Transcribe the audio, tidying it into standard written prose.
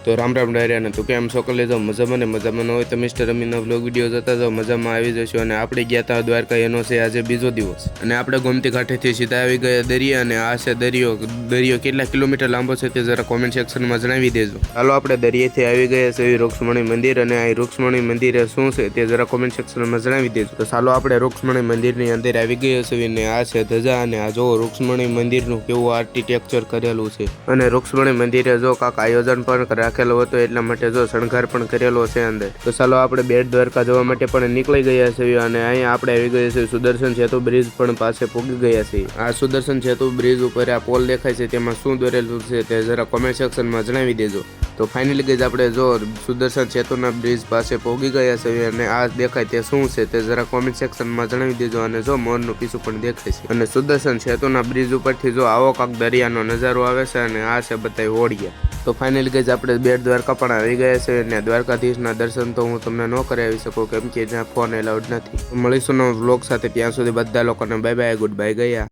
તો રામ રામ ડાયરાને તો કેમ છો કરી લેજો મજામાં ને મજામાં હોય તો મિસ્ટર અમીના વ્લોગ વિડીયો જોતા જાઓ, મજામાં આવી જશો. અને આપણે ગયા હતા દ્વારકા, એનો છે આજે બીજો દિવસ. અને આપણે ગોમતી ઘાટેથી સીધા આવી ગયા દરિયા, અને આ છે દરિયો કેટલા કિલોમીટર લાંબો છે તે જરા કોમેન્ટ સેક્શનમાં જણાવી દેજો. ચાલો આપણે દરિયેથી આવી ગયા છે રૂક્ષ્મણી મંદિર, અને આ રૂક્ષ્મણી મંદિર શું છે તે જરા કોમેન્ટ સેક્શનમાં જણાવી દેજો. તો ચાલો આપણે રૂક્ષ્મણી મંદિરની અંદર આવી ગયા છે, ને આ છે ધજા, અને આ જો રૂક્ષ્મણી મંદિરનું કેવું આર્કિટેક્ચર કરેલું છે. અને રૂક્ષ્મણી મંદિરે જો કાંક આયોજન પણ રાખેલો હતો, એટલા માટે જો શણગાર પણ કરેલો છે અંદર. તો ચાલો આપણે બેટ દ્વારકા જવા માટે પણ નીકળી ગયા છીએ, અને અહીંયા આપણે આવી ગયા છે સુદર્શન સેતુ બ્રિજ પણ પાસે પહોંચી ગયા છીએ. આ સુદર્શન સેતુ બ્રિજ ઉપર આ પોલ દેખાય છે, તેમાં શું દોરેલું છે તે જરા કોમેન્ટ સેક્શનમાં જણાવી દેજો. તો ફાઇનલી ગઈ આપણે જો સુદર્શન સેતુના બ્રિજ પાસે પહોંચી ગયા છે, અને આ દેખાય તે શું છે તે જરા કોમેન્ટ સેક્શનમાં જણાવી દેજો. અને જો મોરનું પીછું પણ દેખાય છે, અને સુદર્શન સેતુના બ્રિજ ઉપરથી જો આવો કાંક દરિયાનો નજારો આવે છે, અને આ છે બધા હોડિયા. તો ફાઇનલી ગઈ આપણે બેટ દ્વારકા પણ આવી ગયા છે, અને દ્વારકાધીશના દર્શન તો હું તમને ન કરાવી શકું, કેમ કે જ્યાં ફોન એલાઉડ નથી. મળીશું નવા વ્લોગ સાથે, ત્યાં સુધી બધા લોકોને બાય બાય, ગુડ બાય ગયા.